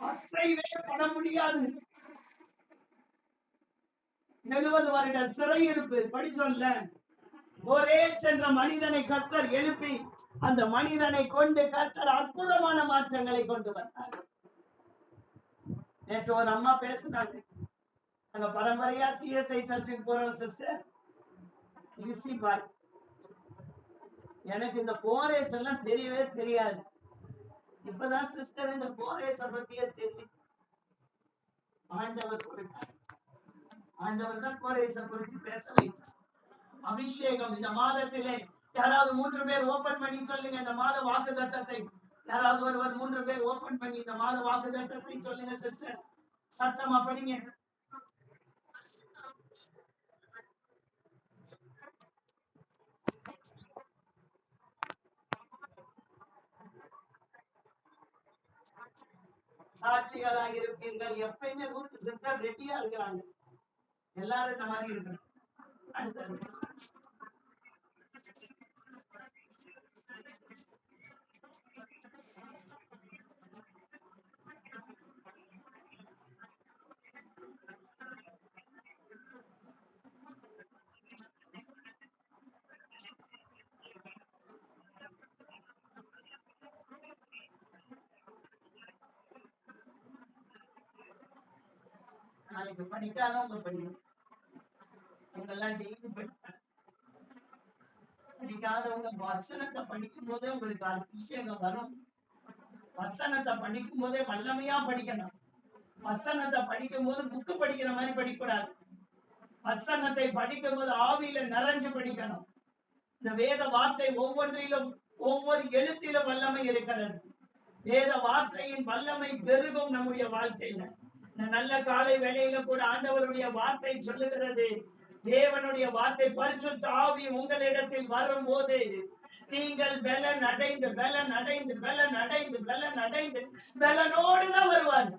அசைவே பண்ண முடியாது. 70 வருட சிறையிருப்பு படிச்சோம்ல. கோரேஸ் என்ற மனிதனை கர்த்தர் எழுப்பி அந்த மனிதனை கொண்டு கர்த்தர் அற்புதமான மாற்றங்களை கொண்டு வந்தார். நேற்று ஒரு அம்மா பேசினாங்க, நாங்க பரம்பரையா சிஎஸ்ஐ சர்ச்சுக்கு போறோம் சிஸ்டர். எனக்கு இந்த கோரேஸ் எல்லாம் தெரியவே தெரியாது. இப்பதான் சிஸ்டர் இந்த கோரேஸ பத்தியே தெரியும். ஆண்டவர் கொடுத்தார். ஆண்டவர் தான் கோரேஸ குறித்து பேச வைத்தார். அபிஷேகம் இந்த மாதத்திலே யாராவது 3 பேர் ஓபன் பண்ணி சொல்லுங்க இந்த மாத வாக்குத்தத்தத்தை. யாராவது ஒருவர் 3 பேர் ஓபன் பண்ணி இந்த மாத வாக்குத்தத்தத்தை சொல்லுங்க சிஸ்டர். சத்தமா படிங்க. சாட்சிகளாக இருப்பீர்கள். எப்பயுமே ஊருக்கு சிஸ்டர் ரெடியா இருக்கிறாங்க. எல்லாரும் இந்த மாதிரி இருக்கணும். அடுத்தது நாளைக்கு படிக்காதவங்க படிங்க. உங்கெல்லாம் டெய்லி படிக்காதவங்க வசனத்தை படிக்கும் போதே உங்களுக்கு அபிஷேகம் வரும். வசனத்தை படிக்கும் போதே வல்லமையா படிக்கணும். வசனத்தை படிக்கும் போது புக்கு படிக்கிற மாதிரி படிக்கூடாது. வசனத்தை படிக்கும் போது ஆவியில நிறைஞ்சு படிக்கணும். இந்த வேத வார்த்தை ஒவ்வொன்றிலும் ஒவ்வொரு எழுத்திலும் வல்லமை இருக்கிறது. வேத வார்த்தையின் வல்லமை பெருகும் நம்முடைய வாழ்க்கையில. இந்த நல்ல காலை வேளையில கூட ஆண்டவருடைய வார்த்தை சொல்லுகிறது, தேவனுடைய வார்த்தை பரிசுத்த ஆவி உங்களிடத்தில் வரும்போது நீங்கள் பலன் அடைந்து பலன் அடைந்து பலன் அடைந்து பலன் அடைந்து பலனோடுதான் வருவார்.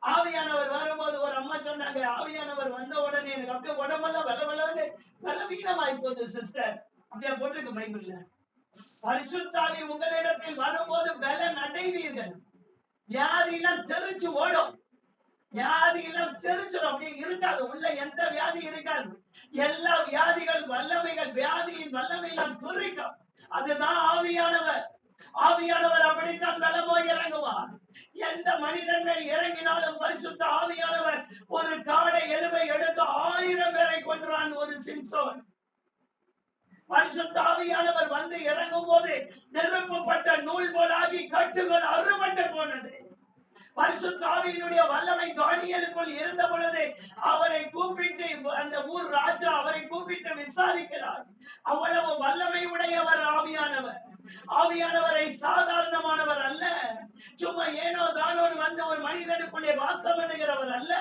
ஆவியானவர் வரும்போது ஒரு அம்மா சொன்னாங்க, ஆவியானவர் வந்த உடனே எனக்கு அப்படியே உடம்பெல்லாம் வளவளன்னு பலவீனமாய் போகுது சிஸ்டர். அப்படியே போட்டிருக்கு பைபிள்ல. பரிசுத்த ஆவி உங்களிடத்தில் வரும்போது பலன் அடைவீர்கள். வியாதியெல்லாம் தெரிச்சு ஓடும். வியாதி எல்லாம் தெரிச்சிடும். அப்படி இருக்காது. உள்ள எந்த வியாதி இருக்காது. எல்லா வியாதிகள் வல்லமைகள் வியாதியின் வல்லமை எல்லாம் துரிக்கும். அதுதான் ஆவியானவர். ஆவியானவர் அப்படித்தான் பலமாய் இறங்குவார். எந்த மனிதன் மேல் இறங்கினாலும் பரிசுத்த ஆவியானவர் ஒரு காடை எலும்பை எடுத்து 1000 பேரை கொன்றான் ஒரு சிம்சோன். பரிசுத்த ஆவியானவர் வந்து இறங்கும் போது நெருப்பப்பட்ட நூல் போலாகி கட்டுகள் அறுபட்டு போனது. பரிசுத்த ஆவியினுடைய வல்லமை தானியேலுக்குள் இருந்த பொழுது அவரை கூப்பிட்டு அந்த ஊர் ராஜா அவரை கூப்பிட்டு விசாரிக்கிறார். அவ்வளவு வல்லமை உடையவர் ஆவியானவர். ஆவியானவரை சாதாரணமானவர் அல்ல. சும்மா ஏனோ தானோடு வந்து ஒரு மனிதனுக்குள்ளே வாசம் பண்ணுகிறவர் அல்ல.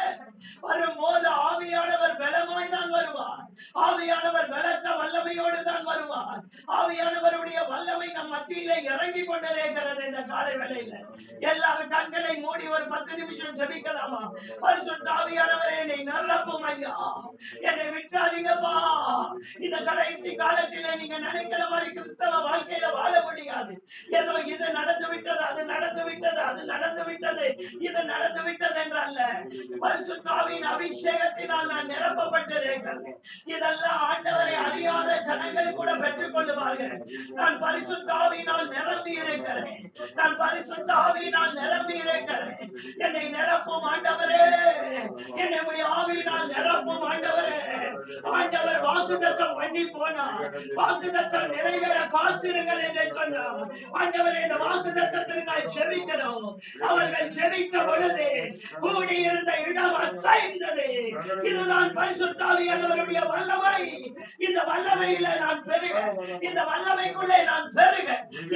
வரும்போது ஆவியானவர் பலமாய் தான் வருவார். ஆவியானவர் பலத்த வல்லமையோடு தான் வருவார். ஆவியானவருடைய வல்லமை நம் மத்தியிலே இறங்கி கொண்டிருக்கிறது. இந்த காலை வேளையில எல்லாரும் கண்களை மூடி ஒரு 10 நிமிஷம் ஜெபிக்கலாமா? பரிசுத்த ஆவியானவரே என்னை நிரப்பும் ஐயா, என்னை விட்டுறாதீங்கப்பா. இந்த கடைசி காலத்திலே நீங்க நினைக்கிற மாதிரி கிறிஸ்தவ வாழ்க்கையில வாழ முடியாது. ஏதோ இது நடந்து விட்டது, அது நடந்து விட்டது, அது நடந்து விட்டது, இது நடந்து விட்டது என்றல்ல. பரிசுத்த ஆவியின் அபிஷேகத்தினால் நான் நிரப்பப்பட்டிருக்கிறேன். இதெல்லாம் ஆண்டவரை அறியாத ஜனங்கள் கூட பெற்றுக் கொள்ளுவார்கள். நான் பரிசுத்த ஆவியினால் நிரம்பி இருக்கிறேன். நான் பரிசுத்த ஆவியினால் நிரம்பி இருக்கிறேன். என்னை நிரப்பும் ஆண்டவரே, என்னுடைய ஆவியினால் நிரப்பும் ஆண்டவரே. ஆண்டவர் வாக்குத்தத்தம் பண்ணி போனார். வாக்குத்தத்தம் நிறைவேற காத்திருங்கள் என்று சொன்னார். ஆண்டவரே, இந்த வாக்குத்தத்தத்திற்காக ஜெபிக்கிறோம். அவர்கள் ஜெபித்த பொழுது கூடியிருந்த இடம் அசைந்தது. இதுதான் பரிசுத்த ஆவியானவருடைய வல்லமை. இந்த வல்லமையில நான் பெருக, இந்த வல்லமைக்குள்ளே நான் பெருக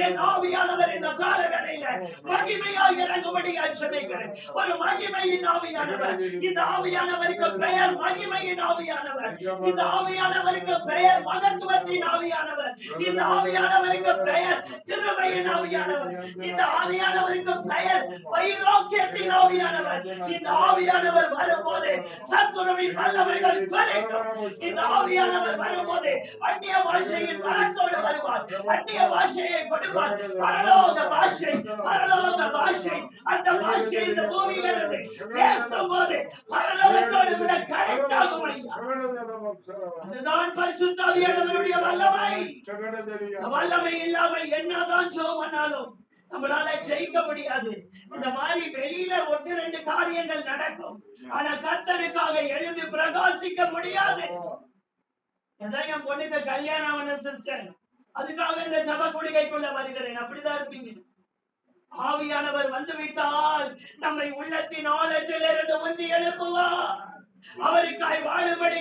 என் ஆவியானவர் இந்த காலகடையில மகிமையாக இறங்கும்படியாக ஜெபிக்கிறேன். ஒரு மகிமையின் ஆவியானவர். இந்த ஆவியானவருக்கு பெயர் மகிமையின் ஆவியானவர். இந்த ஆவியானவர் ஆவியானவருக்கு பெயர் மகத்துவத்தின் ஆவியானவர். இந்த ஆவியானவருக்கு பெயர் கிருபையின் ஆவியானவர். இந்த ஆவியானவருக்கு பெயர் வைராக்கியத்தின் ஆவியானவர். இந்த ஆவியானவர் வரும்போது சத்துருவின் வல்லமைகள் துளைக்கும். இந்த ஆவியானவர் வரும்போது அந்நிய பாஷையின் வரத்தோடு வருவார். அந்நிய பாஷையை கொடுப்பார். பரலோக பாஷை, பரலோக பாஷை. அந்த பாஷை இந்த பூமியிலிருந்து பேசும்போது பரலோகத்தோடு கூட கனெக்ட் ஆகும். அதுதான் பரிசுத்த ஆவியானவருடைய வல்லமை. வல்லமை இல்லாமல் என்னதான் ஜெபம் பண்ணாலும் நம்மளால ஜெயிக்க முடியாது. இந்த மாதிரி வெளியில 1-2 காரியங்கள் நடக்கும், ஆனா கர்த்தருக்காக எழும்பி பிரகாசிக்க முடியாது. என் பொண்ணுக்கு கல்யாணம் ஆன சிஸ்டர், அதுக்காக இந்த ஜப குடிகைக்குள்ள வருகிறேன். அப்படிதான் இருப்பீங்க. ஆவியானவர் வந்துவிட்டால் நம்மை உள்ளத்தின் ஆழத்திலிருந்து உந்தி எழுப்புவார். அவருக்காய் வாழும்படி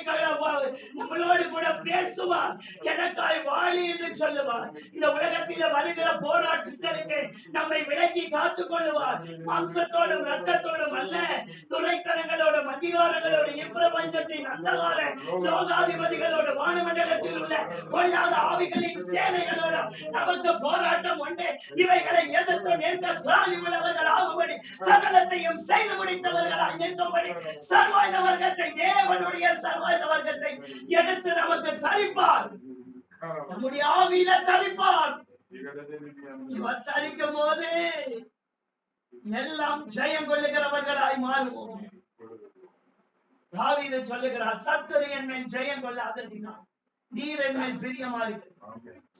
நம்மளோடு கூட பேசுவார். எனக்காய் வாழி என்று சொல்லுவார். இந்த உலகத்தில வருகிற போராட்டங்களுக்கு நம்மை விலக்கி காத்துக் கொள்ளுவார். மாம்சத்தோடும் ரத்தத்தோடும் அல்ல, துணைத்தனங்களோடும் அதிகாரங்களோடும் இப்பிரபஞ்சத்தின் அந்தகார லோகாதிபதிகளோடு வானமண்டலத்தில் உள்ள கொள்ளாத ஆவிகளின் சேனைகளோடும் நமக்கு போராட்டம் உண்டு. இவைகளை எதிர்த்து நிற்க திராணி உள்ளவர்கள் ஆகும்படி சகலத்தையும் செய்து முடித்தவர்களாய் நிற்கும்படி சர்வாயுத வர்க்கத்தை, தேவனுடைய சர்வாயுத வர்க்கத்தை எடுத்து நமக்கு தரிப்பார். நம்முடைய ஆவியில தரிப்பார். இவர் தரிக்கும் போது எல்லாம் ஜெயம் கொள்ளுகிறவர்களாய் மாறுவோம். தாவீது சொல்லுகிறார், சத்துரு என் மேல் ஜெயம் கொள்ளாததினால் நீர் என் மேல் பிரியமா இருக்கு.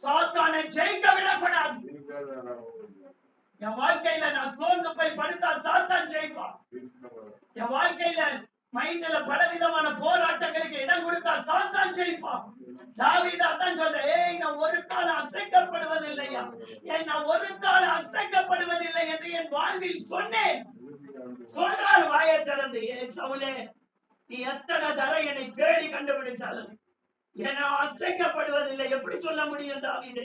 சாத்தானை ஜெயிக்க விடக்கூடாது. என் வாழ்க்கையில நான் சோர்ந்து போய் படுத்தா சாத்தான் ஜெயிப்பான். என் வாழ்க்கையில மைண்ட்ல பலவிதமான போராட்டங்களுக்கு இடம் கொடுத்தா சாத்தான் ஜெயிப்பான். தாவீது அதான் சொல்றேன், நான் ஒரு கால அசைக்கப்படுவதில்லையா, நான் ஒரு கால அசைக்கப்படுவதில்லை என்று என் வாழ்வில் சொன்னேன். சொல்றார் வாயை திறந்து, சவுலே நீ எத்தனை தர என்னை தேடி கண்டுபிடிச்சாலும் என அசைக்கப்படுவதில்லை. எப்படி சொல்ல முடியும் தாவீது?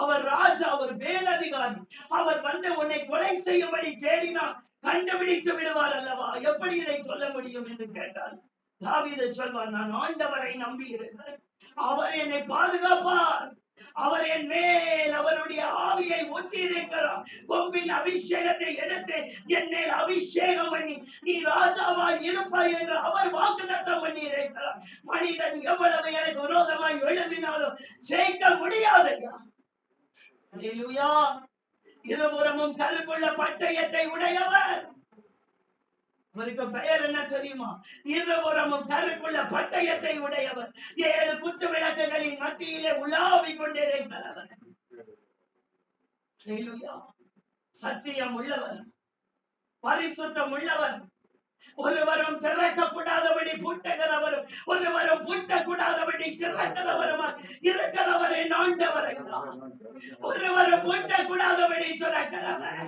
அவர் ராஜா, அவர் மேலதிகாரி. அவர் வந்து உன்னை கொலை செய்யும்படி தேடினால் கண்டுபிடித்து விடுவார் அல்லவா? எப்படி இதை சொல்ல முடியும் என்று கேட்டால் தாவீது சொல்வார், நான் ஆண்டவரை நம்பி இருக்கிறேன். அவர் என்னை பாதுகாப்பார். அவர் என் மேல் அவருடைய ஆவியை ஊற்றி இருக்கிறார். கொம்பின் அபிஷேகத்தை எடுத்து என் மேல் அபிஷேகம் பண்ணி நீ ராஜாவாய் இருப்பாய் என்று அவர் வாக்குத்தத்தம் பண்ணி இருக்கிறார். மனிதன் எவ்வளவு எனக்கு விரோதமாய் எழுப்பினாலும் ஜெயிக்க முடியாதையா. அல்லேலூயா. இருபுறமும் கருக்குள்ள பட்டயத்தை உடையவர். அவருக்கு பெயர் என்ன தெரியுமா? இருபுறமும் கருக்குள்ள பட்டயத்தை உடையவர். 7 குத்து விளக்குகளின் மத்தியிலே உலாவிக் கொண்டிருக்கிறவர். சத்தியம் உள்ளவர், பரிசுத்தம் உள்ளவர், ஒருவரும் திறக்கக்கூடாதபடி பூட்டுகிறவரும் ஒருவரும் பூட்டக்கூடாதபடி திறக்கிறவரும் இருக்கிறவர் என் ஆண்டவர். ஒருவரும் பூட்டக்கூடாதபடி திறக்கிறவர்.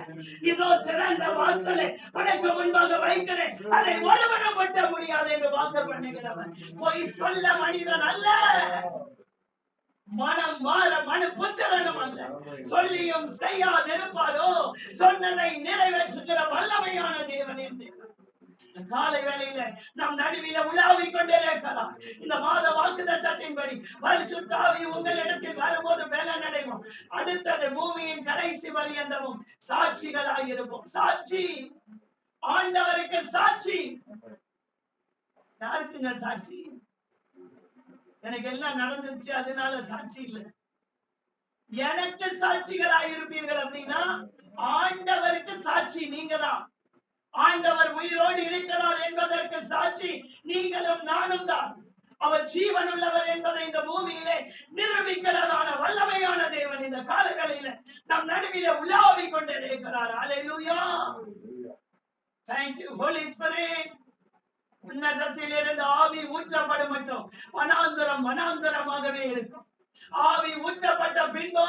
இதோ திறந்த வாசலை உனக்கு முன்பாக வைக்கிறேன், அதை ஒருவரும் பூட்ட முடியாது என்று வாக்கு பண்ணுகிறவர். போய் சொல்ல மனிதன் அல்ல, மனம் மாற மனு புத்திரனும் அல்ல. சொல்லியும் செய்யாதிருப்பாரோ சொன்னதை நிறைவேற்றுகிற வல்லமையான தேவன் என்று காலை வேளையில நம் நடுவில உலாவிக் கொண்டிருக்கலாம். இந்த மாத வாக்குத்தத்தத்தின்படி பரிசுத்த ஆவி உங்களிடத்தில் வரும்போது பலன் அடைவோம். அடுத்தது பூமியின் கடைசி பரியந்தமும் சாட்சிகளாயிருப்போம். சாட்சி, ஆண்டவருக்கு சாட்சி. யாருக்குங்க சாட்சி? எனக்கு எல்லாம் நடந்துருச்சு அதனால சாட்சி இல்லை. எனக்கு சாட்சிகளாயிருப்பீர்கள் அப்படின்னா ஆண்டவருக்கு சாட்சி நீங்க தான். ஆண்டவர் உயிரோடு இருக்கிறார் என்பதற்கு சாட்சி நீங்களும் நானும் தான். அவர் ஜீவன் உள்ளவர் என்பதை இந்த பூமியிலே நிரூபிக்கிறதான வல்லமையான தேவன் இந்த காலங்களில நம் நடுவிலே உலாவிக் கொண்டிருக்கிறார். அல்லேலூயா. Thank you Holy Spirit. உன்னதத்திலிருந்து ஆவி ஊற்றப்படும் மட்டும் வனாந்தரம் வனாந்தரமாகவே இருக்கும். ஆவி ஊற்றப்பட்ட பின்போ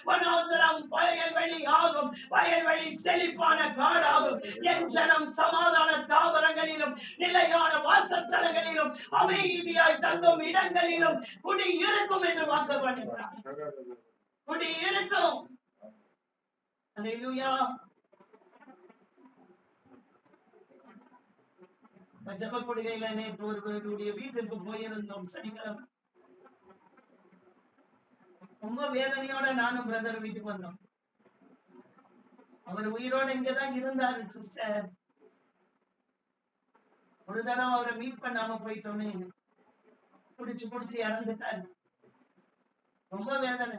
வனாந்தரம் வயல்வெளி ஆகும். வயல்வெளி செழிப்பான காடாகும். என் ஜனம் சமாதான தாவரங்களிலும் நிலையான வாசஸ்தலங்களிலும் அமைதியாய் தங்கும் இடங்களிலும் குடி இருக்கும் என்று வாக்கு பண்ணுகிறார். குடி இருக்கும். அல்லேலூயா. ஜபக்குடிகையில நேற்று ஒருவருடைய வீட்டிற்கு போயிருந்தோம். சனிக்கிழமை ரொம்ப வேதனையோட நானும் பிரதர் வீட்டுக்கு வந்தோம். அவர் உயிரோட இங்கதான் இருந்தாரு சிஸ்டர். ஒரு தடவை அவரை மீட் பண்ணாம போயிட்டோமே, புடிச்சு இறந்துட்டாரு. ரொம்ப வேதனை.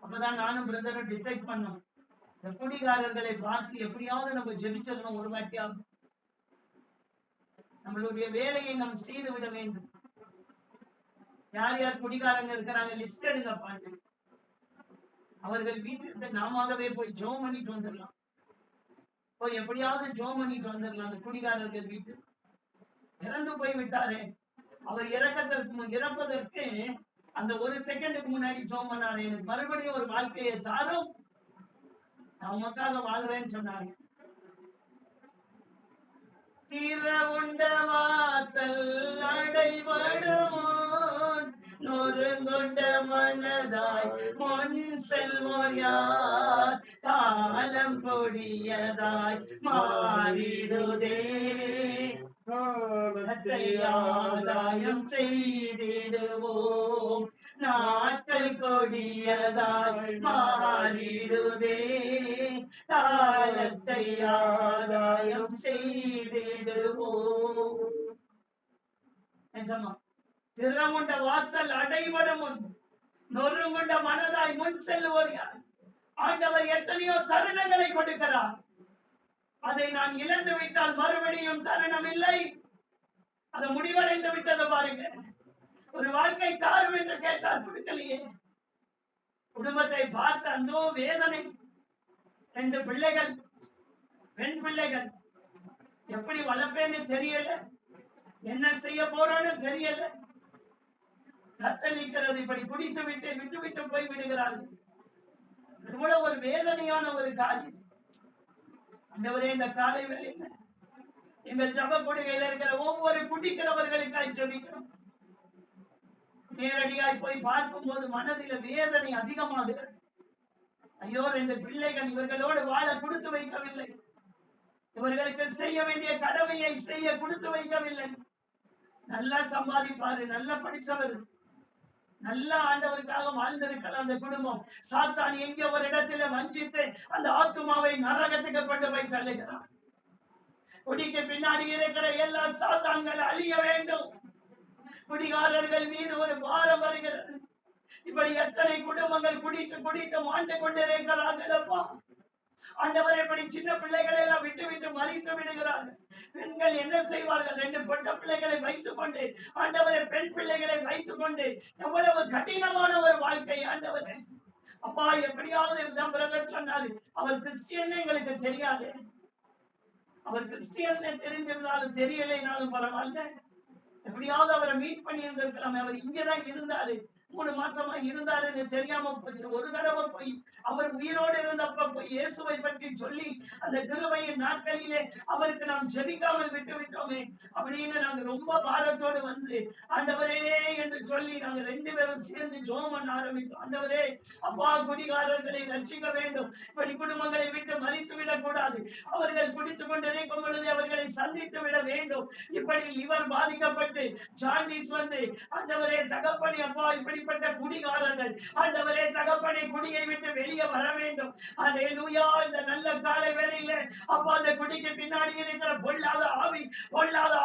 அப்பதான் நானும் பிரதரும் டிசைட் பண்ணோம், இந்த குடிகாரர்களை பார்த்து எப்படியாவது நம்ம ஜெபிச்சிடணும். ஒரு வாட்டியாவது நம்மளுடைய வேலையை நாம் செய்து விட வேண்டும். யார் யார் குடிகாரங்க இருக்கிறாங்க லிஸ்ட் எடுங்க பாட்டு. அவர்கள் வீட்டிற்கு நாமவே போய் ஜோம் பண்ணிட்டு வந்துடலாம். போய் எப்படியாவது ஜோம் பண்ணிட்டு வந்துடலாம். அந்த குடிகாரர்கள் வீட்டு இறந்து போய் விட்டாரே, அவர் இறப்பதற்கு அந்த ஒரு செகண்டுக்கு முன்னாடி ஜோம் பண்ணாரு, எனக்கு மறுபடியும் ஒரு வாழ்க்கையை தாரும், நான் உமக்காக வாழ்றேன்னு சொன்னாங்க. திறவுண்ட வாசல் அடைபடுமோ, நொறுங்கொண்ட மனதாய் முன் செல்வோர் யார், காலம் கொடியதாய் மாறிடுதே, ஆதாயம் செய்திடுவோம், நாட்கள் கொடியதாய் மாறிடுதே, காலத்தை ஆதாயம் செய்திடுவோம். நிஜமா திறமுண்ட வாசல் அடைபடும் முன் நொறுங்குண்ட மனதாய் முன் செல்லுவோர் யார்? ஆண்டவர் எத்தனையோ தருணங்களை கொடுக்கிறார். அதை நான் இழந்து விட்டால் மறுபடியும் தருணம் இல்லை. அது முடிவடைந்து விட்டது பாருங்க. ஒரு வாழ்க்கை தாரும் என்று கேட்டார், கொடுக்கலையே. குடும்பத்தை பார்த்த அந்த வேதனை. 2 பிள்ளைகள், பெண் பிள்ளைகள், எப்படி வளர்ப்பேன்னு தெரியல, என்ன செய்ய போறோன்னு தெரியல. தத்தளிக்கிறது, இப்படி குடித்து விட்டு போய் விடுகிறார்கள். இவ்வளவு ஒரு வேதனையான ஒரு காரியம். ஆண்டவரே, இந்த காலை வேளையில எங்கள் ஜப கொடிகையில இருக்கிற ஒவ்வொரு குடிக்கிறவர்களுக்காய் ஜெபிக்கிறோம். நேரடியாய் போய் பார்க்கும் போது மனதில வேதனை அதிகமாகிறது. ஐயோ, 2 பிள்ளைகள் இவர்களோடு வாழ கொடுத்து வைக்கவில்லை, இவர்களுக்கு செய்ய வேண்டிய கடமையை செய்ய கொடுத்து வைக்கவில்லை. நல்லா சம்பாதிப்பாரு, நல்லா படிச்சவர், நல்ல ஆண்டவருக்காக வாழ்ந்திருக்கலாம் அந்த குடும்பம். சாத்தான் எங்க ஒரு இடத்துல வஞ்சித்து அந்த ஆத்துமாவை நரகத்துக்கு கொண்டு போய் தள்ளுகிறான். குடிக்கு பின்னாடி இருக்கிற எல்லா சாத்தான்கள் அழிய வேண்டும். குடிகாரர்கள் மீது ஒரு பாரம் வருகிறது. இப்படி எத்தனை குடும்பங்கள் குடித்து மாண்டு கொண்டிருக்கிறார்களப்பா. ஆண்டவரை இப்படி சின்ன பிள்ளைகளை எல்லாம் விட்டு மறித்து விடுகிறார்கள். பெண்கள் என்ன செய்வார்கள்? 2 பொட்ட பிள்ளைகளை வைத்துக் கொண்டு, ஆண்டவரை பெண் பிள்ளைகளை வைத்துக் கொண்டு, எவ்வளவு கடினமான ஒரு வாழ்க்கை ஆண்டவரே. அப்பா, எப்படியாவது பிரதர் சொன்னாரு, அவர் கிறிஸ்டியன் எங்களுக்கு தெரியாது. அவர் கிறிஸ்டியன் தெரிஞ்சிருந்தாலும் தெரியலைனாலும் பரவாயில்ல, எப்படியாவது அவரை மீட் பண்ணி இருந்திருக்கலாம். அவர் இங்கதான் இருந்தாரு, 3 மாசமா இருந்தாருன்னு தெரியாம போச்சு. ஒரு தடவை போய் அவர் உயிரோடு இருந்தப்ப போய் இயேசுவை பற்றி சொல்லி அந்த கிருபையின் நாட்களிலே அவருக்கு நாம் ஜெபிக்காமல் விட்டோமே அப்படின்னு நாங்க ரொம்ப பாரத்தோடு வந்து, ஆண்டவரே என்று சொல்லி நாங்க 2 பேரும் சேர்ந்து ஜெபம் பண்ண ஆரம்பித்தோம். ஆண்டவரே, அப்பா, குடிகாரர்களை ரட்சிக்க வேண்டும், இப்படி குடும்பங்களை விட்டு மறித்து விடக் கூடாது, அவர்கள் குடித்துக் கொண்டிருக்கும் பொழுது அவர்களை சந்தித்து விட வேண்டும். இப்படி இவர் பாதிக்கப்பட்டு ஜாண்டிஸ் வந்து, ஆண்டவரே தகப்பனே, அப்பா, இப்படிப்பட்ட குடிகாரர்கள் ஆண்டவரே தகப்பனே குடியை விட்டு வெளியே வர வேண்டும். அல்லேலூயா. இந்த நல்ல காலை வேளையில அப்பா, அந்த குடிக்கு பின்னாடி இருக்கிற பொல்லாத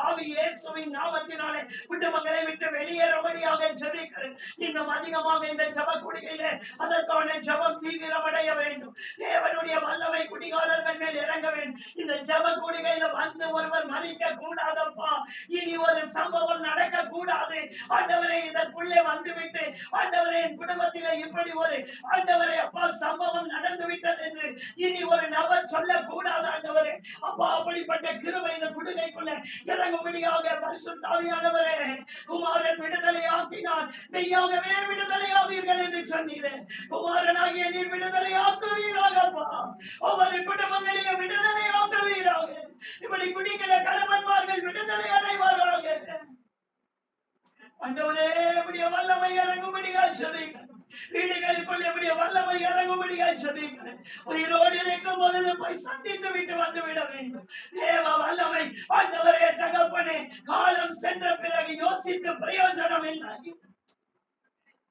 ஆவி இயேசுவின் நாமத்தினாலே குடும்பங்களை விட்டு வெளியேறும்படியாக ஜெபிக்கிறேன். இன்னும் அதிகமாக இந்த ஜெப குடியிலே அதற்கான ஜெபம் தீவிரமடைய வேண்டும். தேவனுடைய வல்லமை குடிகாரர்கள் மேல் இறங்க வேண்டும். இந்த ஜெப குடிகையில வந்து ஒருவர் மறிக்க கூடாதப்பா. இனி ஒரு சம்பவம் நடக்க கூடாது. ஆண்டவரே, இதற்குள்ளே வந்துவிட்டு ஆண்டவரே என் குடும்பத்திலே இப்படி ஒரு ஆண்டவரே அப்பா சம்பவம் நடந்து விட்டது என்று இனி ஒரு நபர் சொல்லக்கூடாது. ஆண்டவரே அப்பா, அப்படிப்பட்ட கிருபை இந்த குடுகைக்குள்ள இறங்கும்படியாக பரிசுத்த ஆவியானவரே, குமாரன் விடுதலை ஆக்கினார், மெய்யாகவே விடுதலை ஆவீர்கள் என்று சொன்னீரே. குமாரனாகிய நீர் விடுதலை ஆக்குவீராகப்பா. ஒவ்வொரு குடும்பங்களையும் விடுதலை ஆக்குவீராக. இப்படி குடிக்கிற கணவன்மார்கள் விடுதலை அடைவாராக. ஆண்டவரே, எப்படிய வல்லமை இறங்கும்படியாய் ஜெபிக்கிறேன். வீடுகளுக்குள் எப்படிய வல்லமை இறங்கும்படியாய் ஜெபிக்கிறேன். உயிரோடு இருக்கும் பொழுது போய் சந்தித்து விட்டு வந்து விட வேண்டும். தேவ வல்லமை ஆண்டவரே தகப்பனே, காலம் சென்ற பிறகு யோசித்து பிரயோஜனம் இல்லை.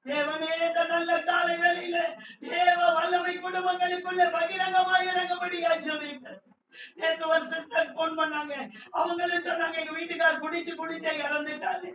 தேவனே, இந்த நல்ல காலை வேளையில தேவ வல்லமை குடும்பங்களுக்குள்ள பகிரங்கமாய் இறங்கும்படியா ஜெபிக்கிறேன். நேத்து ஒரு சிஸ்டர் போன் பண்ணாங்க. அவங்களும் சொன்னாங்க, எங்க வீட்டுக்கார் குடிச்சு குடிச்சே இறந்துட்டாரு.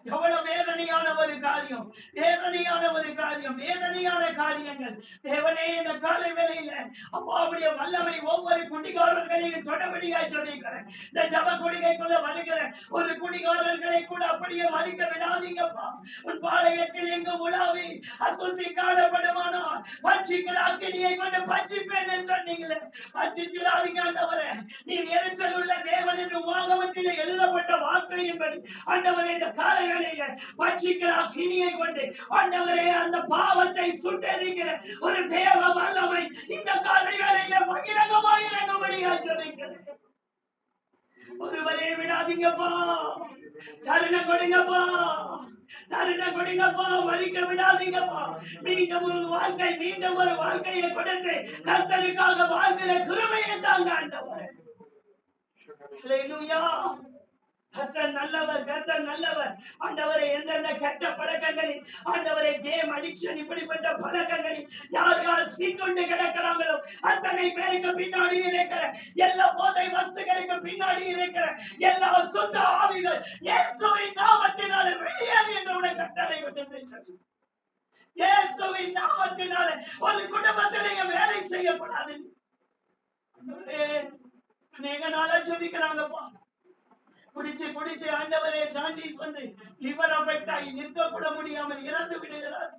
எவ்வளவு வேதனையான ஒரு காரியம், வேதனையான ஒரு காரியம், வேதனையான காரியங்கள். தேவனே, இந்த காலை வேளையில அப்பாவுடைய வல்லமை ஒவ்வொரு குடிகாரர்களையும் தொடர்படியாய் சொல்லிக்கிறேன். இந்த ஜப குடிகைக்குள்ள வருகிற ஒரு குடிகாரர்களை கூட அப்படியே மறிக்க விடாதீங்கப்பா. உன் பாளையத்தில் எங்கு உலாவி அசுசி காணப்படுமானால் பட்சிக்கிற அக்கினியை கொண்டு பட்சிப்பேன் சொன்னீங்களே, பட்சிச்சிடாதீங்க ஆண்டவரே. நீர் எரிச்சல் உள்ள தேவன் என்று உலகத்திலே எழுதப்பட்ட வார்த்தையின்படி ஆண்டவரே, இந்த காலை பட்சிக்கிற அக்கினியை கொண்டு ஆண்டவரே அந்த பாவத்தை சுட்டெரிக்கிற ஒரு தேவ வல்லமை இந்த காலை வேளையில பகிரங்கமாய் இறங்கும்படியா சொல்லிக்கிறேன். ஒருவரே விடாதீங்கப்பா, தருணம் கொடுங்கப்பா, தருணம் கொடுங்கப்பா, மறிக்க விடாதீங்கப்பா. மீண்டும் ஒரு வாழ்க்கை, மீண்டும் ஒரு வாழ்க்கையை கொடுத்து கர்த்தருக்காக வாழ்கிற கிருபையை தாங்க ஆண்டவரே. ஹல்லேலூயா. கர்த்தர் நல்லவர், கர்த்தர் நல்லவர். ஆண்டவரே, எந்தெந்த கெட்ட பழக்கங்களில் ஆண்டவரே, கேம் அடிக்ஷன் இப்படிப்பட்ட பழக்கங்களில் யார் யார் சீக்கொண்டு கிடக்கிறாங்களோ அத்தனை பேருக்கு பின்னாடி இருக்கிற எல்லா போதை வஸ்துகளுக்கு பின்னாடி இருக்கிற எல்லா சுத்த ஆவிகள் இயேசுவின் நாமத்தினாலே வெளியேறு என்று உனக்கு கட்டளை விட்டு இயேசுவின் நாமத்தினாலே ஒரு குடும்பத்திலேயே வேலை செய்யப்படாது. அநேக நாளா சொல்லிக்கிறாங்கப்பா, குடிச்சு குடிச்சு ஆண்டவரே ஜாண்டிஸ் வந்து லிவர் அஃபெக்ட் ஆகி நிற்க கூட முடியாமல் இறந்து விடுகிறார்.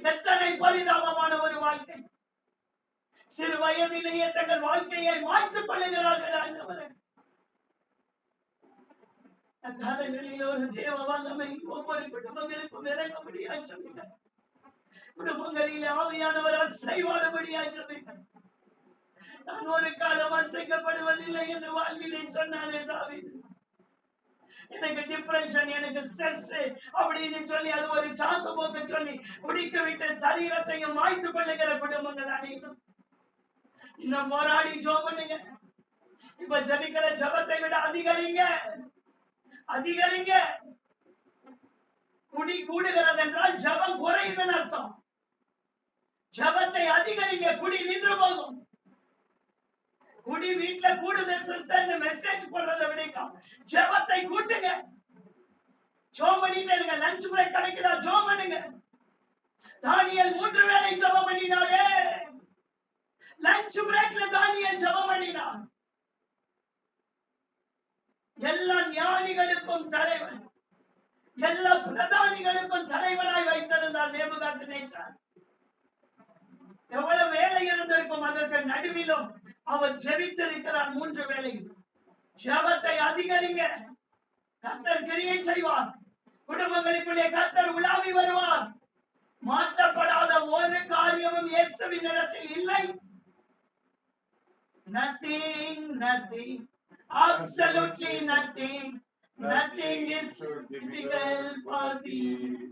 எத்தனை பரிதாபமான ஒரு வாழ்க்கை. சிறு வயதிலேயே தங்கள் வாழ்க்கையை மாற்றிக் கொள்ளுகிறார்கள் ஆண்டவரே. அக்காலங்களில் ஒரு தேவ வல்லமை ஒவ்வொரு குடும்பங்களுக்கும் இறங்க முடியாது சொல்லுங்கள். குடும்பங்களில் ஆவியானவர் அசைவாடும்படியா சொல்லுங்கள். நான் ஒரு காலம் அசைக்கப்படுவதில்லை என்று வாழ்விலே சொன்னாலே தாவீது. எனக்கு டிப்ரெஷன், எனக்கு ஸ்ட்ரெஸ் அப்படின்னு சொல்லி அது ஒரு சாக்கு போக்கு சொல்லி குடித்து விட்டு சரீரத்தையும் மாய்த்து கொள்ளுகிற குடும்பங்கள் அனைத்தும். இன்னும் போராடி ஜெபம் பண்ணுங்க. இப்ப ஜபிக்கிற ஜபத்தை விட அதிகரிங்க, அதிகரிங்க. குடி கூடுகிறது என்றால் ஜபம் குறையுதுன்னு அர்த்தம். ஜபத்தை அதிகரிங்க, குடி நின்று போகும். குடி வீட்டுல கூடுதல் சிஸ்டர் மெசேஜ் போடுறதை விட ஜெபத்தை கூட்டுங்க. ஜெபம் பண்ணிட்டு இருங்க. லஞ்ச் பிரேக் கிடைக்குதா ஜெபம் பண்ணுங்க. தானியேல் 3 வேளை ஜெபம் பண்ணினாரே. லஞ்ச் பிரேக்ல தானியேல் ஜெபம் பண்ணினார். எல்லா ஞானிகளுக்கும் தலைவன், எல்லா பிரதானிகளுக்கும் தலைவனாய் வைத்திருந்தார் நேபுகாத்நேச்சார். எவ்வளவு வேலை இருந்திருக்கும். அதற்கு நடுவிலும் அவர் ஜெபித்திருக்கிறார் 3 வேளையும். ஜெபத்தை அதிகரிங்க. கர்த்தர் கிரியை செய்வார். குடும்பங்களுக்குள்ளே கர்த்தர் உலாவி வருவார். மாற்றப்படாத ஒரு காரியமும் இயேசுவின் இடத்தில் இல்லை. Nothing, nothing, absolutely nothing, nothing is difficult for thee.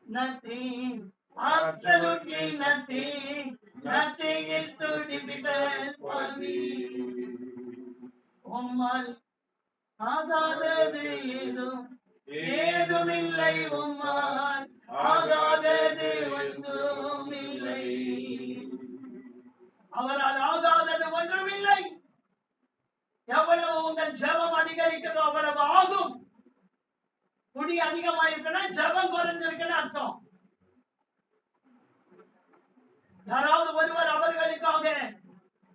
Nothing, absolutely nothing, nothing is too difficult for me. உம்மால் ஆகாதது ஏதுமில்லை, உம்மால் ஆகாதது ஒன்றுமில்லை. அவரால் ஆகாதது ஒன்றுமில்லை. எவ்வளவு உங்கள் ஜெபம் அதிகரிக்கிறதோ அவ்வளவு ஆகும். குடி அதிகமாயிருக்குன்னா ஜெபம் குறைஞ்சிருக்குன்னு அர்த்தம். யாராவது ஒருவர் அவர்களுக்காக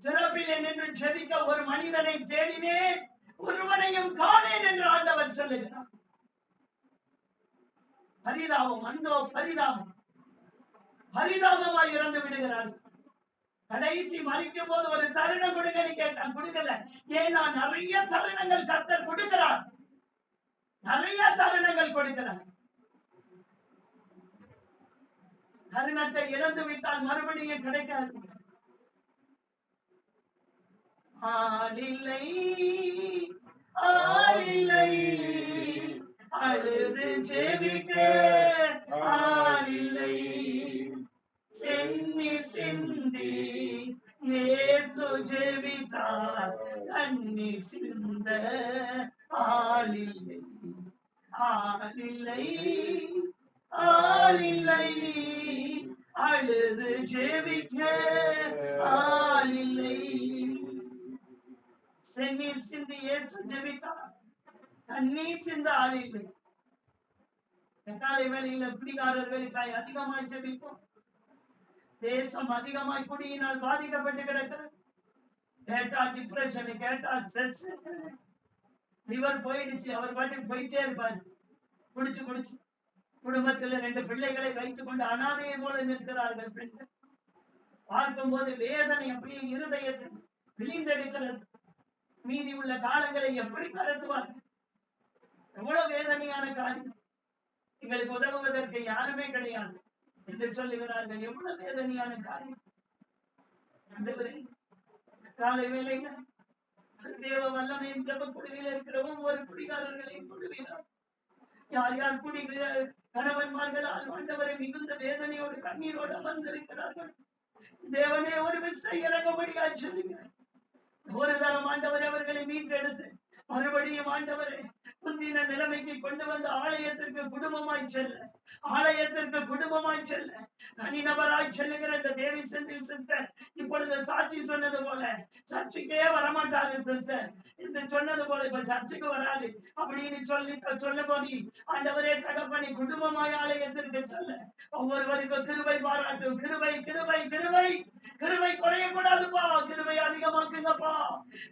திறப்பிலே நின்று ஜெபிக்க ஒரு மனிதனை தேடினேன், ஒருவனையும் காணேன் என்று ஆண்டவர் சொல்லுகிறார். பரிதாபம், அந்தோ பரிதாபம். பரிதாபமாய் இறந்து விடுகிறார். கடைசி மறிக்கும் போது ஒரு தருணம் கொடுங்கன்னு கேட்டான், கொடுக்கல. ஏன்னா நிறைய தருணங்கள் கர்த்தர் கொடுக்கிறார், நிறைய தருணங்கள் கொடுக்கிறார். தருணத்தை இழந்து விட்டால் மறுபடியும் கிடைக்காது. ஆளில்லை ஆளில்லை, அழுது ஜெபிக்க ஆளில்லை, சென்னி சிந்தி இயேசு ஜெபித்தார், கண்ணி சிந்த ஆளில்லை ஆளில்லை ஆளில்லை அழுது ஜெபிக்க ஆளில்லை. செந்நீர் சிந்தி இயேசு ஜெபித்தார், தண்ணீர் சிந்த ஆளில்லை. காலை வேளையில குடிகாரர்களுக்காய் அதிகமாய் ஜெபிப்போம். தேசம் அதிகமாய் குடியினால் பாதிக்கப்பட்டு கிடக்கிறது. கேட்டா டிப்ரெஷன், கேட்டா ஸ்ட்ரெஸ், லிவர் போயிடுச்சு, அவர் பாட்டுக்கு போயிட்டே இருப்பாரு. குடிச்சு குடிச்சு குடும்பத்துல 2 பிள்ளைகளை வைத்துக் கொண்டு அனாதையை போல நிற்கிறார்கள் பெண்கள். பார்க்கும் போது வேதனை அப்படியே இருதயத்தில் விழிந்தெடுக்கிறது. மீதி உள்ள காலங்களை எப்படி கடத்துவார்கள்? எவ்வளவு வேதனையான காரியம். எங்களுக்கு உதவுவதற்கு யாருமே கிடையாது என்று சொல்லுகிறார்கள். எவ்வளவு வேதனையான காரியம். காலை வேளையில தேவ வல்லமையின் ஜெப குழுவில் இருக்கிற ஒவ்வொரு குடிகாரர்களையும் குழுவினார். யார் யார் குடிகிற கணவன்மார்களால் ஆண்டவரை மிகுந்த வேதனையோடு கண்ணீரோடு அமர்ந்திருக்கிறார்கள். தேவனே ஒரு விசை இறங்கும்படியாய் சொல்லுங்க. ஒரு தரம் ஆண்டவரை அவர்களை மீட்டெடுத்து மறுபடியும் ஆண்டவரை முந்தின நிலைமைக்கு கொண்டு வந்து ஆலயத்திற்கு குடும்பமாய் செல்ல, ஆலயத்திற்கு குடும்பமாய் செல்ல, தனிநபராய் செல்லுகிற இந்த தேவி செந்தில் சிஸ்டர் இப்பொழுது சாட்சி சொன்னது போல சர்ச்சுக்கே வரமாட்டாரு சிஸ்டர் என்று சொன்னது போல இப்ப சர்ச்சுக்கு வராது அப்படின்னு சொல்ல போது ஆண்டவரே தகப்பனே குடும்பமாய் ஆலயத்திற்கு செல்ல ஒவ்வொருவருக்கும் கிருபை பாராட்டும். கிருபை கிருபை கிருபை கிருபை குறையக்கூடாதுப்பா, கிருபை அதிகமாக்குங்கப்பா,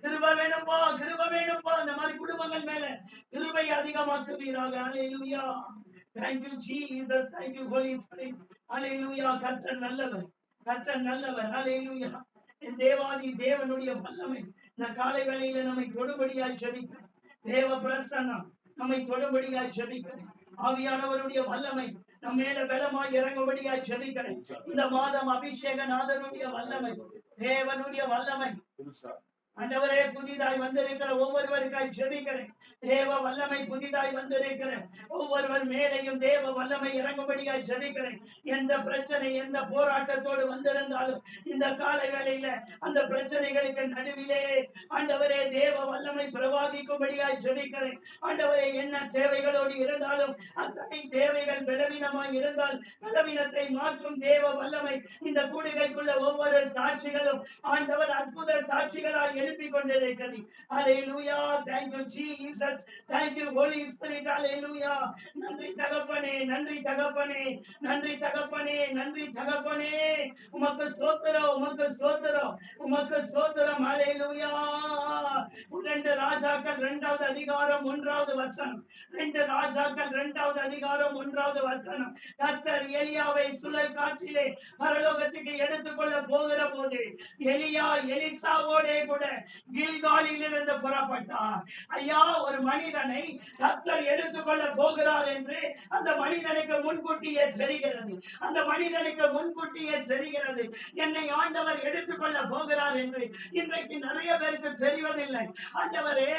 கிருபை வேணும்பா, கிருபை வேணும்பா. இந்த மாதிரி குடும்பங்கள் மேல கிருபை அதிகமாக்குவீராக. ஹல்லேலூயா. Thank you Jesus, thank you Holy Spirit. ஹல்லேலூயா. கர்த்தர் நல்லவர், கர்த்தர் நல்லவர். ஹல்லேலூயா. என் தேவாதி தேவனுடைய வல்லமை இந்த காலை வேளையில நம்மை தொடுபடியாய் ஜெபிக்க, தேவ பிரசன்னம் நம்மை தொடுபடியாய் ஜெபிக்க, ஆவியானவருடைய வல்லமை நம்ம மேல பலமாய் இறங்கும்படியாய் ஜெபிக்கிறேன். இந்த மாதம் அபிஷேகநாதனுடைய வல்லமை, தேவனுடைய வல்லமை ஆண்டவரே புதிதாய் வந்திருக்கிற ஒவ்வொருவருக்காய் ஜெபிக்கிறேன். தேவ வல்லமை புதிதாய் வந்திருக்கிறேன். ஒவ்வொருவர் மேலையும் தேவ வல்லமை இறங்கும்படியாய் ஜெபிக்கிறேன். எந்த பிரச்சனை எந்த போராட்டத்தோடு வந்திருந்தாலும் இந்த காலை வேளையில அந்த பிரச்சனைகளுக்கு நடுவிலே ஆண்டவரே தேவ வல்லமை பிரவாகிக்கும்படியாய் ஜெபிக்கிறேன். ஆண்டவரே என்ன தேவைகளோடு இருந்தாலும் அத்தனை தேவைகள் பலவீனமாய் இருந்தால் பலவீனத்தை மாற்றும் தேவ வல்லமை இந்த கூடுகைக்குள்ள ஒவ்வொரு சாட்சிகளும் ஆண்டவர் அற்புத சாட்சிகளாய் எழுப்பிக் கொண்டிருக்கிறது. ஹல்லேலூயா. Thank you Jesus, thank you Holy Spirit. ஹல்லேலூயா. நன்றி தகப்பனே, நன்றி தகப்பனே, நன்றி தகப்பனே, நன்றி தகப்பனே. உமக்கு ஸ்தோத்திரம், உமக்கு ஸ்தோத்திரம், உமக்கு ஸ்தோத்திரம். ஹல்லேலூயா. 2 ராஜாக்கள் 2வது அதிகாரம் 1வது வசனம். 2 ராஜாக்கள் 2வது அதிகாரம் 1வது வசனம். கர்த்தர் எலியாவை சுழல் காற்றிலே பரலோகத்துக்கு எடுத்துக்கொள்ள போகிற போது எலியா எலிசாவோடே கூட கில்காலில் இருந்து புறப்பட்டார். ஐயா, ஒரு மனிதனை கர்த்தர் எடுத்துக்கொள்ள போகிறார் என்று அந்த மனிதனுக்கு முன்கூட்டியே தெரிகிறது. அந்த மனிதனுக்கு முன்கூட்டியே தெரிகிறது என்னை ஆண்டவர் எடுத்துக்கொள்ள போகிறார் என்று. இன்றைக்கு நிறைய பேருக்கு தெரிவதில்லை. ஆண்டவரே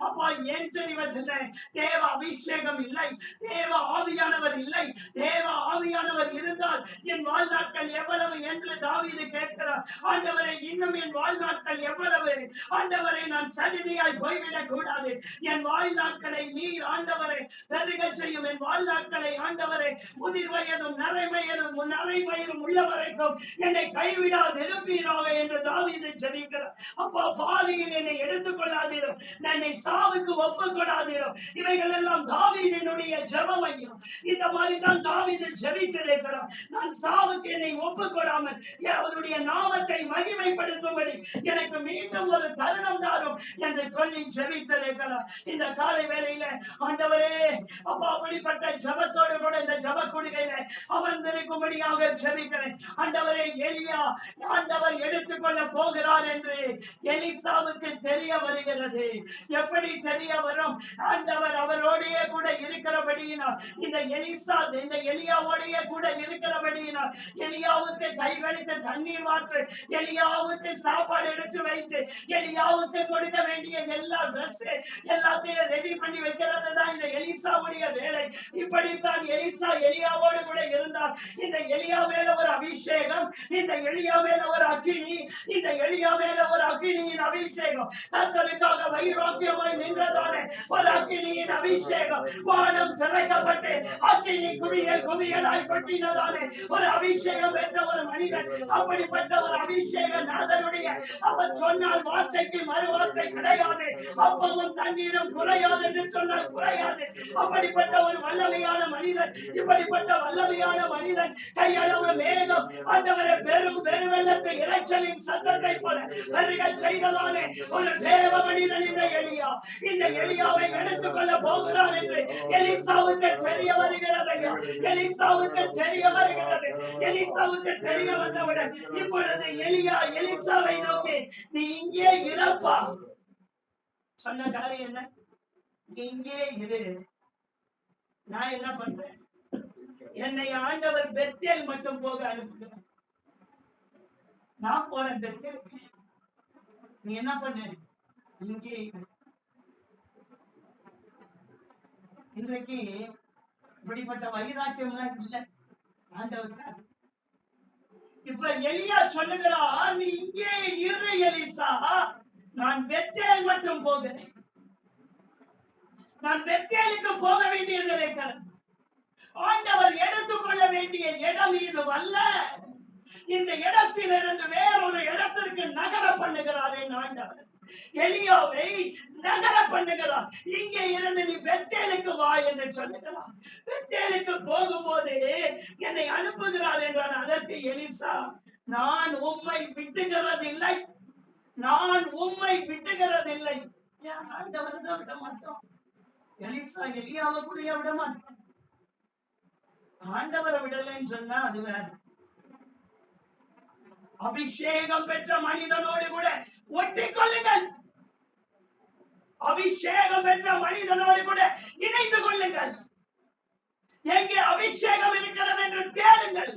அப்பா ஏன் தெரிவதில்லை? தேவ அபிஷேகம் இல்லை, தேவ ஆவியானவர் இல்லை. தேவ ஆவியானவர் இருந்தால் என் வாழ்நாட்கள் எவ்வளவு என்று தாவீது கேட்கிறார். ஆண்டவரே இன்னும் என் வாழ்நாட்கள் எவ்வளவு? ஆண்டவரை நான் சடிதியாய் போய்விடக் கூடாது. என் வாழ்நாட்களை நீர் ஆண்டவரை பெருக செய்யும். என் வாழ்நாட்களை ஆண்டவரை முதிர் வயதும் நரைவயதும் நரைவயதும் உள்ள வரைக்கும் என்னை கைவிடாது இருப்பீராக என்று தாவீது ஜெபிக்கிறார். அப்பா பாதியில் என்னை எடுத்துக்கொள்ளாதீரும், என்னை சாவுக்கு ஒப்புக்கொள்ளாதீரும். இவைகள் எல்லாம் தாவீதினுடைய ஜெபம். ஐயா, இந்த மாதிரி தான் தாவீது ஜெபித்திருக்கிறார். நான் சாவுக்கு என்னை ஒப்புக்கொள்ளாமல் அவருடைய நாமத்தை மகிமைப்படுத்தும்படி எனக்கு மீண்டும் ஒரு தருணம் தாரும் என்று சொல்லி ஜெபித்திருக்கிறார். இந்த காலை வேளையில ஆண்டவரே அப்பா அப்படிப்பட்ட ஜெபத்தோடு கூட இந்த ஜெப கூடுகையில அமர்ந்திருக்கும்படியாக ஜெபிக்கிறேன். ஆண்டவரே எலியா ஆண்டவர் எடுத்துக்கொள்ள போகிறார் என்று எலிசாவுக்கு தெரிய வருகிறது. எப்படி தெரிய வரும்? ஆண்டவர் அவரோடையே கூட இருக்கிறபடியினால், இந்த எலிசா இந்த எலியாவோடையே கூட இருக்கிறபடியினால் எலியாவுக்கு கைகளித்து தண்ணீர் மாற்று, எலியாவுக்கு சாப்பாடு எடுத்து வைத்து எலியாவுக்கு கொடுக்க வேண்டிய எல்லா ட்ரெஸ் எல்லாத்தையும் ரெடி பண்ணி வைக்கிறது தான் இந்த எலிசாவுடைய வேலை. இப்படித்தான் எலிசா எலியாவோடு கூட இருந்தார். இந்த எலியா மேல ஒரு அபிஷேகம், இந்த எலியா மேல ஒரு அக்கினி, இந்த எலியா மேல ஒரு அக்கினியின் அபிஷேகம், கர்த்தருக்காக வைராக்கியமாய் நின்றதானே ஒரு அக்கினியின் அபிஷேகம், வானம் திறக்கப்பட்டு அக்கினி குவியல் குவியலாய் கொட்டினதானே ஒரு அபிஷேகம் பெற்ற ஒரு மனிதன். அப்படிப்பட்ட ஒரு அபிஷேக நாதனுடைய அவர் சொன்னால் வார்த்தைக்கு மறு வார்த்தை கிடையாது, அப்பமும் தண்ணீரும் குறையாது என்று சொன்னால் குறையாது. அப்படிப்பட்ட ஒரு வல்லமையான மனிதன், இப்படிப்பட்ட வல்லமையான மனிதன் கையளவு மேகம் ஆண்டவரை பெரும் பெருவெள்ளத்தை இறைச்சலின் சத்தத்தை போல வருக செய்ததானே ஒரு தேவ மனிதன் இந்த எலியா. இந்த எலியாவை எடுத்துக்கொள்ள போகிறார் என்று எலிசாவுக்கு தெரிய வருகிறது. எலிசாவுக்கு தெரிய வருகிறது. எலிசாவுக்கு தெரிய வந்தவுடன் இப்பொழுது எலியா எலிசாவை நோக்கி, நீ இங்கே இருப்பா. சொன்ன காரியம் என்ன? இங்கே இரு, நான் என்ன பண்றேன்? என்னை ஆண்டவர் பெத்தேல் மட்டும் போக அனுப்புகிறேன். நான் போறேன் பெத்தேலுக்கு, நீ என்ன பண்ண? இங்கே. இன்றைக்கு இப்படிப்பட்ட வைராக்கியம் எல்லாம் இல்லை ஆண்டவருக்காக. இப்ப எலியா சொல்லுகிறான், நீ இங்கே இரு எலிசா, நான் பெத்தேல் மட்டும் போகிறேன். நான் பெத்தேலுக்கு போக வேண்டியது இருக்கிறது. ஆண்டவர் எடுத்துக்கொள்ள வேண்டிய இடம் இது அல்ல. இந்த இடத்திலிருந்து வேறொரு இடத்திற்கு நகர பண்ணுகிறார் என் ஆண்டவர். எலியாவை நகர பண்ணுகிறார். இங்கே இருந்து நீ பெத்தேலுக்கு வா என்று சொல்லுகிறார். பெத்தேலுக்கு போகும்போது என்னை அனுப்புகிறார் என்றான். அதற்கு எலிசா, நான் உம்மை விட்டுகிறதில்லை, நான் உம்மை விட்டுகிறதில்லை. ஏன் ஆண்டவர் தான் விட மாட்டோம்? எலிசா எலியாவை கூட விட மாட்டோம். ஆண்டவரை விடலைன்னு சொன்னா அது வேற. அபிஷேகம் பெற்ற மனிதனோடு கூட ஒட்டிக் கொள்ளுங்கள். அபிஷேகம் பெற்ற மனிதனோடு கூட இணைந்து கொள்ளுங்கள். எங்கே அபிஷேகம் இருக்கிறது என்று தேடுங்கள்.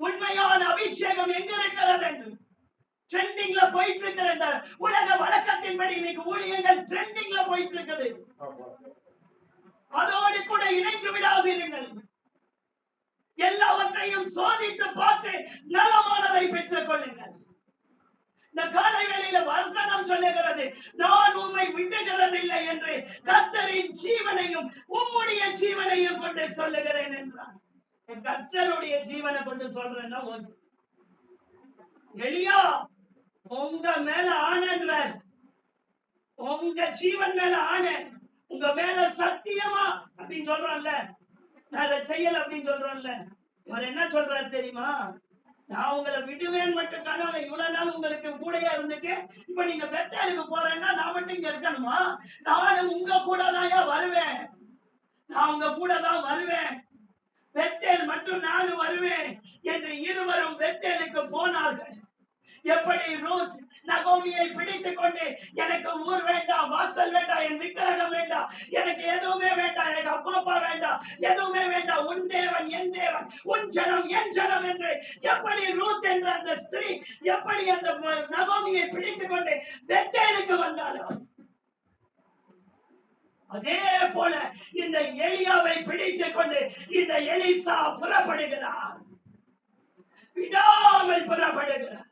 உண்மையான அபிஷேகம் எங்க இருக்கிறது என்று ட்ரெண்டிங்ல போயிட்டு இருக்கிற இந்த உலக வழக்கத்தின்படி இன்னைக்கு ஊழியர்கள் ட்ரெண்டிங்ல போயிட்டு இருக்குது. அதோடு கூட இணைந்து விடாதீர்கள். எல்லாவற்றையும் சோதித்து பார்த்து நலமானதை பெற்றுக் கொள்ளுங்கள். இந்த காலை வேளையில வசனம் சொல்லுகிறது, நான் உம்மை விட்டுகிறதில்லை என்று கர்த்தரின் ஜீவனையும் உம்முடைய ஜீவனையும் கொண்டு சொல்லுகிறேன் என்றார். கர்த்தருடைய ஜீவனை கொண்டு சொல்றேன்னா எலியா உங்க மேல ஆனன்றார், உங்க ஜீவன் மேல ஆன, உங்க மேல சத்தியமா அப்படின்னு சொல்றோம்ல, நான் அதை செய்யல அப்படின்னு சொல்றோம்ல. இவர் என்ன சொல்றாரு தெரியுமா? நான் உங்களை விடுவேன் மட்டும் கனவுல இவ்வளவு நாள் உங்களுக்கு கூடையா இருந்துட்டு இப்ப நீங்க பெத்தேலுக்கு போறேன்னா நான் மட்டும் இங்க இருக்கணுமா? நானும் உங்க கூட தான் வருவேன், நான் உங்க கூட தான் வருவேன், பெத்தேல் மட்டும் நானும் வருவேன் என்று இருவரும் பெத்தேலுக்கு போனார்கள். எப்படி ரூத் நகோமியை பிடித்துக் கொண்டு, எனக்கு ஊர் வேண்டாம், வாசல் வேண்டாம், என் விக்கிரகம் வேண்டாம், எனக்கு எதுவுமே வேண்டாம், எனக்கு அப்பா அப்பா வேண்டாம், எதுவுமே வேண்டாம், உன் தேவன் என் தேவன், உன் ஜனம் என் ஜனம் என்று எப்படி ரூத் என்ற அந்த ஸ்திரீ எப்படி அந்த நகோமியை பிடித்துக் கொண்டு பெத்தேலுக்கு வந்தாலும், அதே போல இந்த எலியாவை பிடித்துக் கொண்டு இந்த எலிசா புறப்படுகிறார், விடாமல் புறப்படுகிறார்.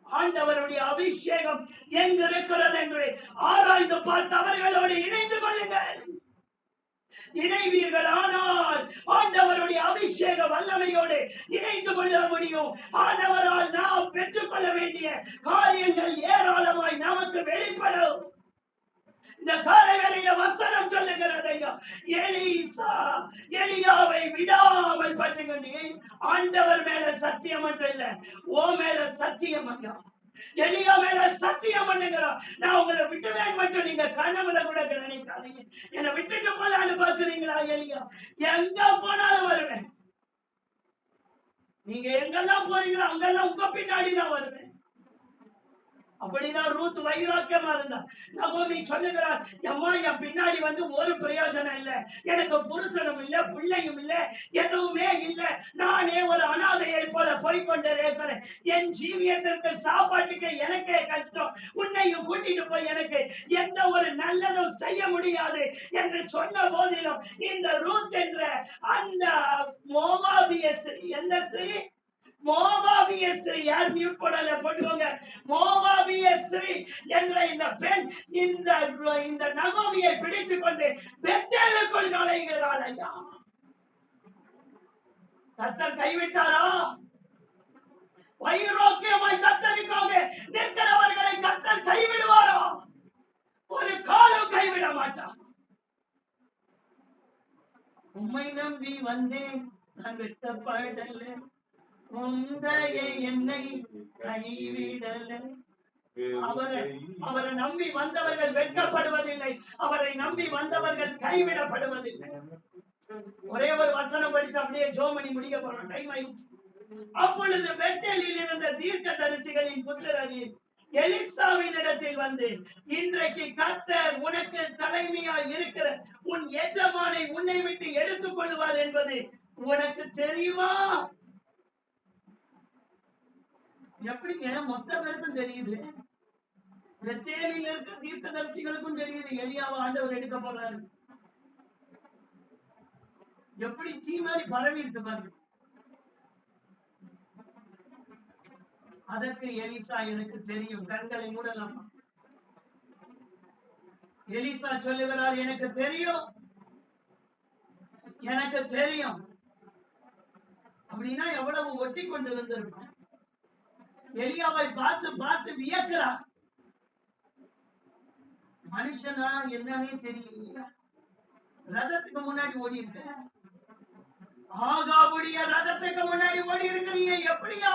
ஆண்டவருடைய அபிஷேகம் எங்கு இருக்கிறது என்று ஆராய்ந்து பார்த்து அவர்களோடு இணைந்து கொள்ளுங்கள். இணைவீர்கள் ஆனால் ஆண்டவருடைய அபிஷேக வல்லமையோடு இணைந்து கொள்ள முடியும். ஆண்டவரால் நாம் பெற்றுக்கொள்ள வேண்டிய காரியங்கள் ஏராளமாய் நமக்கு வெளிப்படும். இந்த காலை வேளையில வசனம் சொல்லுகிறது, எலிசா எலியாவை விடாமல் பற்றுங்க. ஆண்டவர் மேல சத்தியம் மட்டும் இல்ல, ஓ மேல சத்தியம் ஐயா, எலியா மேல சத்தியம் பண்ணுகிறோம். நான் உங்களை விட்டுவேன் மட்டும் நீங்க கனவுல கூட நினைக்காதீங்க. என்னை விட்டுட்டு போலான்னு பாக்குறீங்களா? எலியா எங்க போனாலும் வருவேன், நீங்க எங்கெல்லாம் போறீங்களோ அங்கெல்லாம் உங்க பின்னாடிதான் வருவேன். அப்படிதான் ரூத் வைராக்கியமா இருந்தா. நகோமி சொல்லுகிறார், அம்மா என் பின்னாடி வந்து ஒரு பிரயோஜனம் இல்ல, எனக்கு புருஷனும் இல்ல, பிள்ளையும் இல்ல, எதுவுமே இல்ல, நானே ஒரு அனாதையை போல போய்கொண்டே இருக்கிறேன், என் ஜீவியத்திற்கு சாப்பாட்டுக்கு எனக்கே கஷ்டம், உன்னையும் கூட்டிட்டு போய் எனக்கு எந்த ஒரு நல்லதும் செய்ய முடியாது என்று சொன்ன போதிலும் இந்த ரூத் என்ற அந்த மோவாபிய ஸ்திரீ, எந்த ஸ்திரீ? மோவாபிய ஸ்திரீ. யார் மியூட் போடல போட்டுக்கோங்க. மோவாபிய ஸ்திரீ என்ற இந்த பெண் இந்த நகோமியை பிடித்துக் கொண்டு பெத்தேலுக்குள் நுழைகிறாள். ஐயா, கர்த்தர் கைவிட்டாரா? வைரோக்கியமாய் கர்த்தருக்காக நிற்கிறவர்களை கர்த்தர் கைவிடுவாரா? ஒரு காலம் கைவிட மாட்டார். உம்மை நம்பி வந்தேன், நான் வெட்டப்படல, உந்தையை என்னை கைவிடல. அவரை நம்பி வந்தவர்கள் வெட்கப்படுவதில்லை, அவரை நம்பி வந்தவர்கள் கைவிடப்படுவதில்லை. ஒரே ஒரு வசனம் படிச்சு அப்படியே ஜோமணி முடிக்க போறோம், டைம் ஆயிடுச்சு. அப்பொழுது பெத்தேலில் இருந்த தீர்க்கதரிசிகளின் புத்திரரில் எலிசாவின் இடத்தில் வந்து, இன்றைக்கு கர்த்தர் உனக்கு தலைமையா இருக்கிற உன் எஜமானை உன்னை விட்டு எடுத்துக் கொள்வார் என்பது உனக்கு தெரியுமா? எப்படிங்க? மொத்த பேருக்கும் தெரியுது. பெத்தேலில் இருக்க தீர்க்கதரிசிகளுக்கும் தெரியுது எலியாவை ஆண்டவர் எடுக்க போறாரு. எப்படி தீ மாதிரி பரவி இருக்கு பாருங்க. அதற்கு எலிசா, எனக்கு தெரியும். கண்களை மூடலாம். எலிசா சொல்லுகிறார், எனக்கு தெரியும், எனக்கு தெரியும். அப்படின்னா எவ்வளவு ஒட்டி கொண்டு வந்திருப்பார். எலியாவை பார்த்து பார்த்து வியக்கிறார். மனுஷனா என்னன்னே தெரியல. ரதத்துக்கு முன்னாடி ஓடி இருக்க, ஆகாபுடைய ரதத்துக்கு முன்னாடி ஓடி இருக்கிறீங்க, எப்படியா?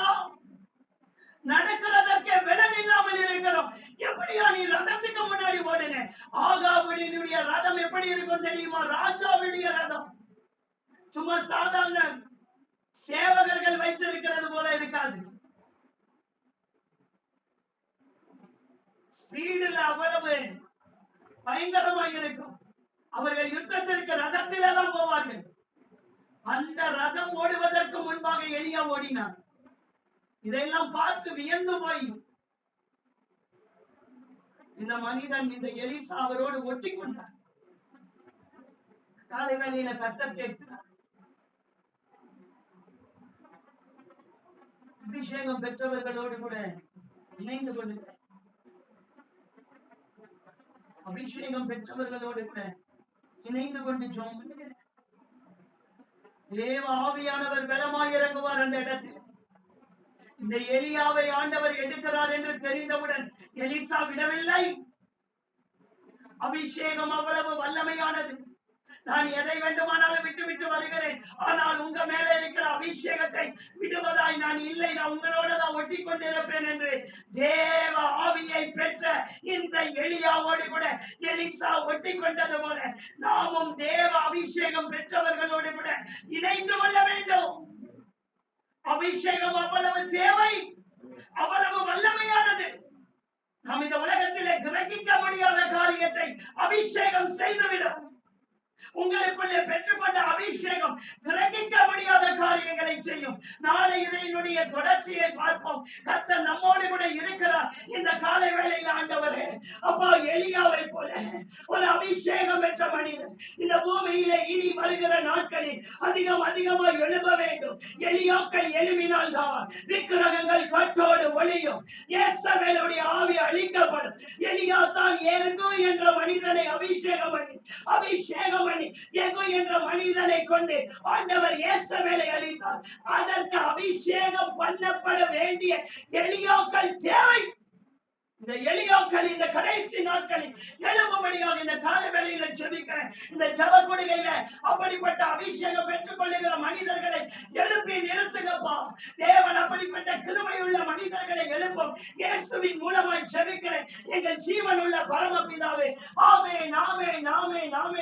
நடக்கிறதற்கே பலன் இல்லாமல் இருக்கிறோம், எப்படியா நீ ரதத்துக்கு முன்னாடி ஓடின? ஆகாபுடைய ரதம் எப்படி இருக்கும் தெரியுமா? ராஜாவுடைய ரதம். சும்மா சாதாரண சேவகர்கள் வைத்திருக்கிறது போல இருக்காது. ஸ்பீடுல அவ்வளவு பயங்கரமாக இருக்கும். அவர்கள் யுத்தத்திற்கு ரதத்திலே தான் போவார்கள். அந்த ரதம் ஓடுவதற்கு முன்பாக எலியா ஓடினார். இதெல்லாம் பார்த்து வியந்து போய் இந்த மனிதன், இந்த எலிசா அவரோடு ஒட்டி கொண்டார். காலை வேளையில கர்த்தர் கேட்கிறார், அபிஷேகம் பெற்றவர்களோடு கூட இணைந்து கொள்ளுங்க. அபிஷேகம் பெற்றவர்களோடு கூட இணைந்து கொண்டு ஜெபம் பண்ணுங்க. தேவ ஆவியானவர் பலமாய் இறங்குவார் அந்த இடத்தில். இந்த எலியாவை ஆண்டவர் எடுக்கிறார் என்று தெரிந்தவுடன் எலிசா விடவில்லை. அபிஷேகம் அவ்வளவு வல்லமையானது. நான் எதை வேண்டுமானாலும் விட்டு வருகிறேன், ஆனால் உங்க மேல இருக்கிற அபிஷேகத்தை விடுவதாய் நான் இல்லை, நான் உங்களோட தான் ஒட்டி கொண்டிருப்பேன் என்று தேவ ஆவியை பெற்ற இந்த எலியாவோடு கூட எலிசா ஒட்டி கொண்டது போல நாமும் தேவ அபிஷேகம் பெற்றவர்களோடு கூட இணைந்து கொள்ள வேண்டும். அபிஷேகம் அவ்வளவு தேவை, அவ்வளவு வல்லமையானது. நாம் இந்த உலகத்திலே கிரகிக்க முடியாத காரியத்தை அபிஷேகம் செய்துவிடும். உங்களுக்குள்ளே பெற்றுக்கொண்ட அபிஷேகம் கிரகிக்க முடியாத காரியங்களை செய்யும். நாளை இதனுடைய தொடர்ச்சியை பார்ப்போம். கர்த்தர் நம்மோடு கூட இருக்கிறார். இந்த காலை வேளையில் ஆண்டவரே, அப்பா, எலியாவை போல ஒரு அபிஷேகம் பெற்ற மனிதன் இந்த பூமியிலே இனி வருகிற நாட்களில் அதிகமாக எழுத வேண்டும். எலியாக்கள் எழுப்பினால் தான் விக்கிரகங்கள் கட்டோடு ஒளியும், இயேசுவினுடைய ஆவி அழிக்கப்படும். எலியா தான் ஏகு என்ற மனிதனை அபிஷேகம் பண்ணி எகு என்ற மனிதனை கொண்டு ஆண்டவர் இயேசுவை அளித்தார். அதற்கு அபிஷேகம் பண்ணப்பட வேண்டிய எலியாக்கள் தேவை. இந்த எலியாக்கள் இந்த கடைசி நாட்களில் எழும்படியாக இந்த கால வேளையில ஜெபிக்கிறேன். இந்த ஜெப கொள்கையில அப்படிப்பட்ட அபிஷேகம் பெற்றுக் கொள்ளுகிற மனிதர்களை எழுப்பி நிறுத்துங்கப்பா. தேவன் அப்படிப்பட்ட கிருபையுள்ள மனிதர்களை எழுப்பும். இயேசுவின் மூலமாய் ஜெபிக்கிறேன் எங்கள் ஜீவனுள்ள பரமபிதாவே. ஆமென், ஆமென், ஆமென், ஆமென்.